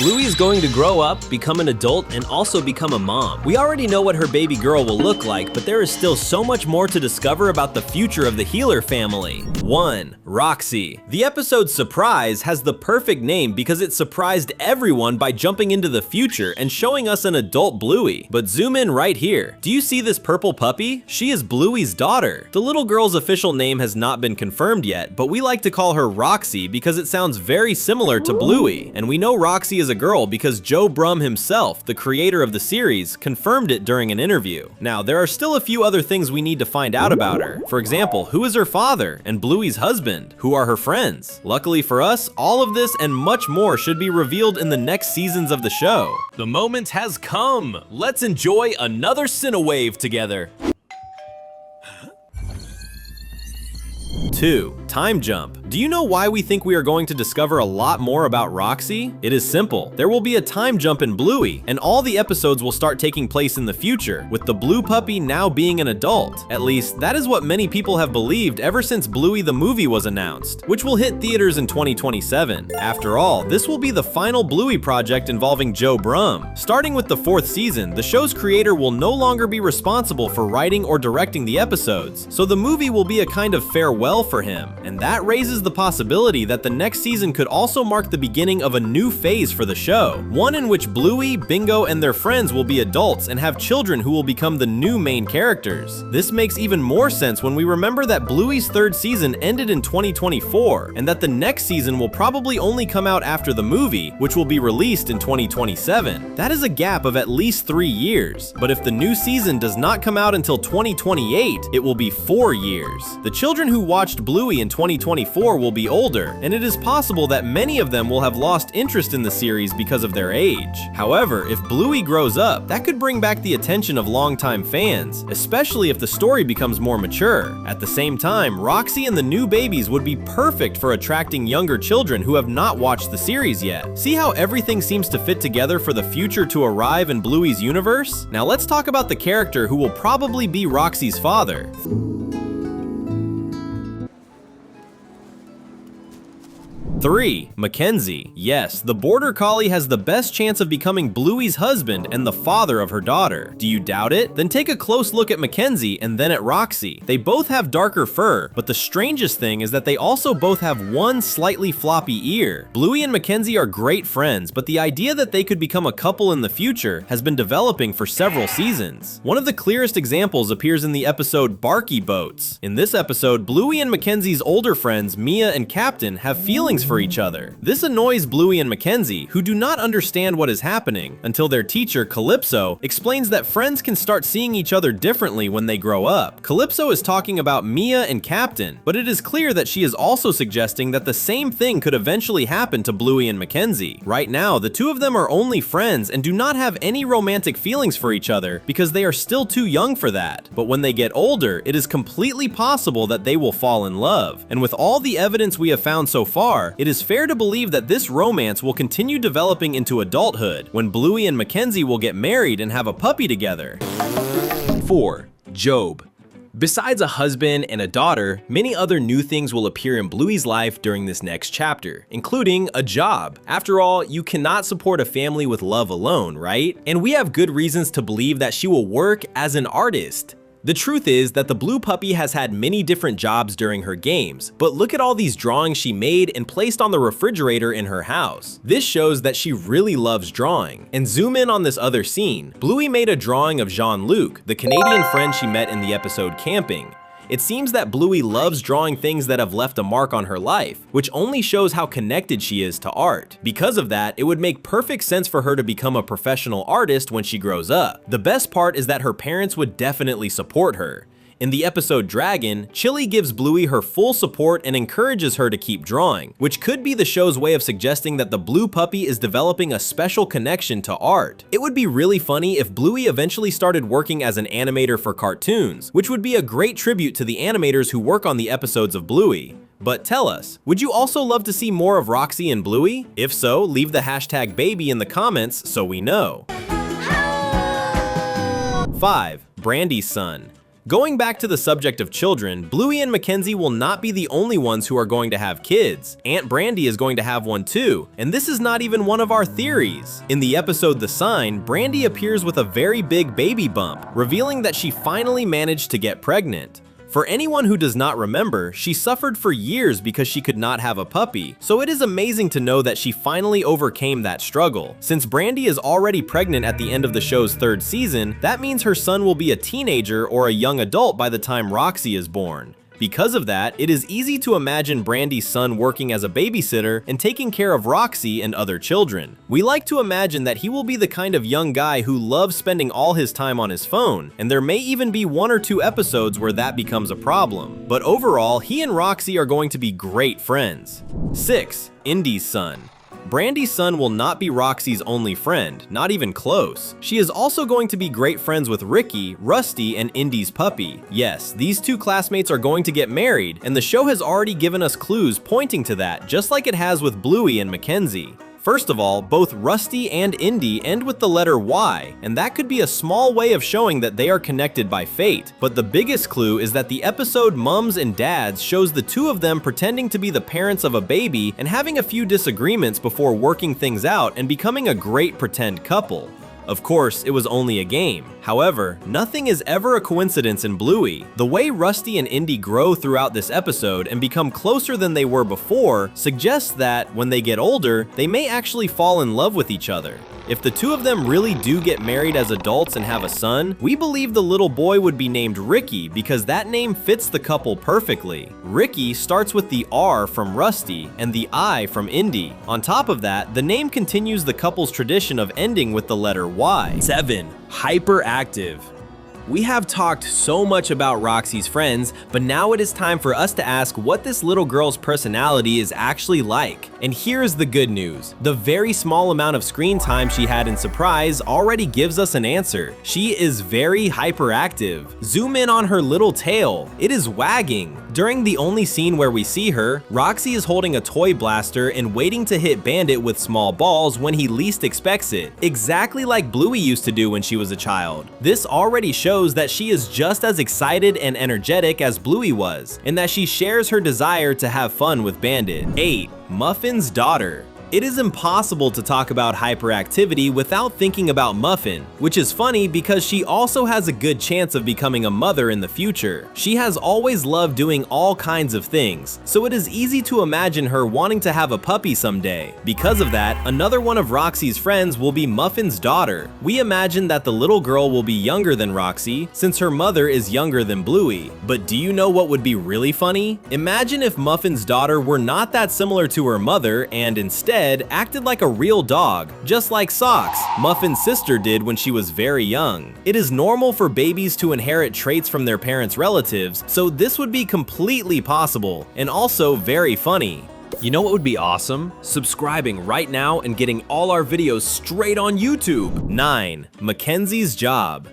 Bluey is going to grow up, become an adult, and also become a mom. We already know what her baby girl will look like, but there is still so much more to discover about the future of the Healer family. 1. Roxy. The episode Surprise has the perfect name because it surprised everyone by jumping into the future and showing us an adult Bluey. But zoom in right here. Do you see this purple puppy? She is Bluey's daughter. The little girl's official name has not been confirmed yet, but we like to call her Roxy because it sounds very similar to Bluey. And we know Roxy is a girl because Joe Brum himself, the creator of the series, confirmed it during an interview. Now, there are still a few other things we need to find out about her. For example, who is her father and Bluey's husband? Who are her friends? Luckily for us, all of this and much more should be revealed in the next seasons of the show. The moment has come. Let's enjoy another Cinewave together. 2. Time jump. Do you know why we think we are going to discover a lot more about Roxy? It is simple. There will be a time jump in Bluey, and all the episodes will start taking place in the future, with the blue puppy now being an adult. At least, that is what many people have believed ever since Bluey the movie was announced, which will hit theaters in 2027. After all, this will be the final Bluey project involving Joe Brum. Starting with the 4th season, the show's creator will no longer be responsible for writing or directing the episodes, so the movie will be a kind of farewell for him, and that raises the possibility that the next season could also mark the beginning of a new phase for the show, one in which Bluey, Bingo, and their friends will be adults and have children who will become the new main characters. This makes even more sense when we remember that Bluey's 3rd season ended in 2024, and that the next season will probably only come out after the movie, which will be released in 2027. That is a gap of at least 3 years, but if the new season does not come out until 2028, it will be 4 years. The children who watched Bluey in 2024 will be older, and it is possible that many of them will have lost interest in the series because of their age. However, if Bluey grows up, that could bring back the attention of longtime fans, especially if the story becomes more mature. At the same time, Roxy and the new babies would be perfect for attracting younger children who have not watched the series yet. See how everything seems to fit together for the future to arrive in Bluey's universe? Now let's talk about the character who will probably be Roxy's father. 3. Mackenzie. Yes, the Border Collie has the best chance of becoming Bluey's husband and the father of her daughter. Do you doubt it? Then take a close look at Mackenzie and then at Roxy. They both have darker fur, but the strangest thing is that they also both have one slightly floppy ear. Bluey and Mackenzie are great friends, but the idea that they could become a couple in the future has been developing for several seasons. One of the clearest examples appears in the episode Barky Boats. In this episode, Bluey and Mackenzie's older friends, Mia and Captain, have feelings for each other. This annoys Bluey and Mackenzie, who do not understand what is happening, until their teacher, Calypso, explains that friends can start seeing each other differently when they grow up. Calypso is talking about Mia and Captain, but it is clear that she is also suggesting that the same thing could eventually happen to Bluey and Mackenzie. Right now, the two of them are only friends and do not have any romantic feelings for each other because they are still too young for that. But when they get older, it is completely possible that they will fall in love. And with all the evidence we have found so far, it is fair to believe that this romance will continue developing into adulthood, when Bluey and Mackenzie will get married and have a puppy together. 4. Job. Besides a husband and a daughter, many other new things will appear in Bluey's life during this next chapter, including a job. After all, you cannot support a family with love alone, right? And we have good reasons to believe that she will work as an artist. The truth is that the blue puppy has had many different jobs during her games, but look at all these drawings she made and placed on the refrigerator in her house. This shows that she really loves drawing. And zoom in on this other scene. Bluey made a drawing of Jean-Luc, the Canadian friend she met in the episode Camping. It seems that Bluey loves drawing things that have left a mark on her life, which only shows how connected she is to art. Because of that, it would make perfect sense for her to become a professional artist when she grows up. The best part is that her parents would definitely support her. In the episode Dragon, Chili gives Bluey her full support and encourages her to keep drawing, which could be the show's way of suggesting that the blue puppy is developing a special connection to art. It would be really funny if Bluey eventually started working as an animator for cartoons, which would be a great tribute to the animators who work on the episodes of Bluey. But tell us, would you also love to see more of Roxy and Bluey? If so, leave the hashtag baby in the comments so we know. 5. Brandy's son. Going back to the subject of children, Bluey and Mackenzie will not be the only ones who are going to have kids. Aunt Brandy is going to have one too, and this is not even one of our theories. In the episode The Sign, Brandy appears with a very big baby bump, revealing that she finally managed to get pregnant. For anyone who does not remember, she suffered for years because she could not have a puppy, so it is amazing to know that she finally overcame that struggle. Since Brandy is already pregnant at the end of the show's 3rd season, that means her son will be a teenager or a young adult by the time Roxy is born. Because of that, it is easy to imagine Brandy's son working as a babysitter and taking care of Roxy and other children. We like to imagine that he will be the kind of young guy who loves spending all his time on his phone, and there may even be 1 or 2 episodes where that becomes a problem. But overall, he and Roxy are going to be great friends. 6. Indy's son. Brandy's son will not be Roxy's only friend, not even close. She is also going to be great friends with Ricky, Rusty, and Indy's puppy. Yes, these 2 classmates are going to get married, and the show has already given us clues pointing to that, just like it has with Bluey and Mackenzie. First of all, both Rusty and Indy end with the letter Y, and that could be a small way of showing that they are connected by fate. But the biggest clue is that the episode Mums and Dads shows the 2 of them pretending to be the parents of a baby and having a few disagreements before working things out and becoming a great pretend couple. Of course, it was only a game. However, nothing is ever a coincidence in Bluey. The way Rusty and Indy grow throughout this episode and become closer than they were before suggests that, when they get older, they may actually fall in love with each other. If the 2 of them really do get married as adults and have a son, we believe the little boy would be named Ricky because that name fits the couple perfectly. Ricky starts with the R from Rusty and the I from Indy. On top of that, the name continues the couple's tradition of ending with the letter Y. 7. Hyperactive. We have talked so much about Roxy's friends, but now it is time for us to ask what this little girl's personality is actually like. And here's the good news. The very small amount of screen time she had in Surprise already gives us an answer. She is very hyperactive. Zoom in on her little tail. It is wagging. During the only scene where we see her, Roxy is holding a toy blaster and waiting to hit Bandit with small balls when he least expects it, exactly like Bluey used to do when she was a child. This already shows that she is just as excited and energetic as Bluey was, and that she shares her desire to have fun with Bandit. 8. Muffin's daughter. It is impossible to talk about hyperactivity without thinking about Muffin, which is funny because she also has a good chance of becoming a mother in the future. She has always loved doing all kinds of things, so it is easy to imagine her wanting to have a puppy someday. Because of that, another one of Roxy's friends will be Muffin's daughter. We imagine that the little girl will be younger than Roxy, since her mother is younger than Bluey. But do you know what would be really funny? Imagine if Muffin's daughter were not that similar to her mother and instead acted like a real dog, just like Socks, Muffin's sister, did when she was very young. It is normal for babies to inherit traits from their parents' relatives, so this would be completely possible, and also very funny. You know what would be awesome? Subscribing right now and getting all our videos straight on YouTube. 9. Mackenzie's job.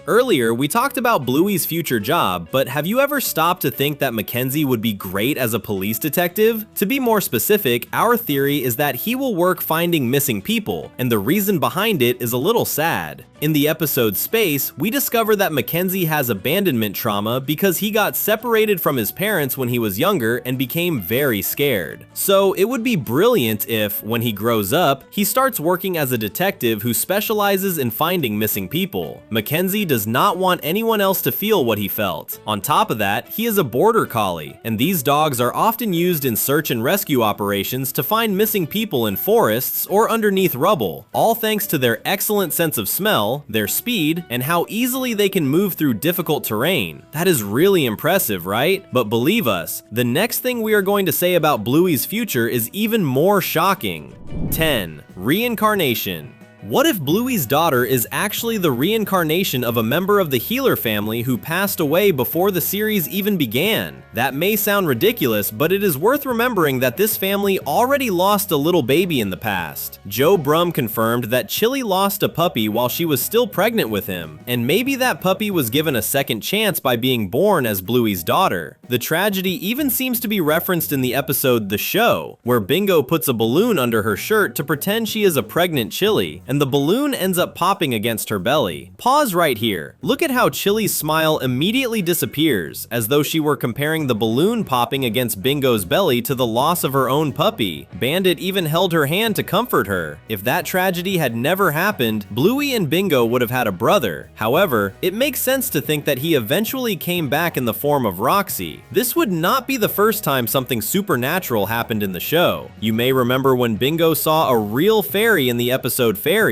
Earlier, we talked about Bluey's future job, but have you ever stopped to think that Mackenzie would be great as a police detective? To be more specific, our theory is that he will work finding missing people, and the reason behind it is a little sad. In the episode Space, we discover that Mackenzie has abandonment trauma because he got separated from his parents when he was younger and became very scared. So it would be brilliant if, when he grows up, he starts working as a detective who specializes in finding missing people. Mackenzie does not want anyone else to feel what he felt. On top of that, he is a border collie, and these dogs are often used in search and rescue operations to find missing people in forests or underneath rubble, all thanks to their excellent sense of smell, their speed, and how easily they can move through difficult terrain. That is really impressive, right? But believe us, the next thing we are going to say about Bluey's future is even more shocking. 10. Reincarnation. What if Bluey's daughter is actually the reincarnation of a member of the Healer family who passed away before the series even began? That may sound ridiculous, but it is worth remembering that this family already lost a little baby in the past. Joe Brum confirmed that Chili lost a puppy while she was still pregnant with him, and maybe that puppy was given a second chance by being born as Bluey's daughter. The tragedy even seems to be referenced in the episode The Show, where Bingo puts a balloon under her shirt to pretend she is a pregnant Chili, and and the balloon ends up popping against her belly. Pause right here. Look at how Chili's smile immediately disappears, as though she were comparing the balloon popping against Bingo's belly to the loss of her own puppy. Bandit even held her hand to comfort her. If that tragedy had never happened, Bluey and Bingo would have had a brother. However, it makes sense to think that he eventually came back in the form of Roxy. This would not be the first time something supernatural happened in the show. You may remember when Bingo saw a real fairy in the episode Fairies.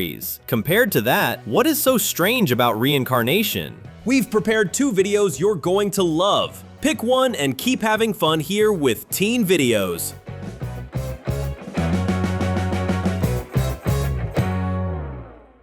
Compared to that, what is so strange about reincarnation? We've prepared 2 videos you're going to love. Pick one and keep having fun here with Teen Videos.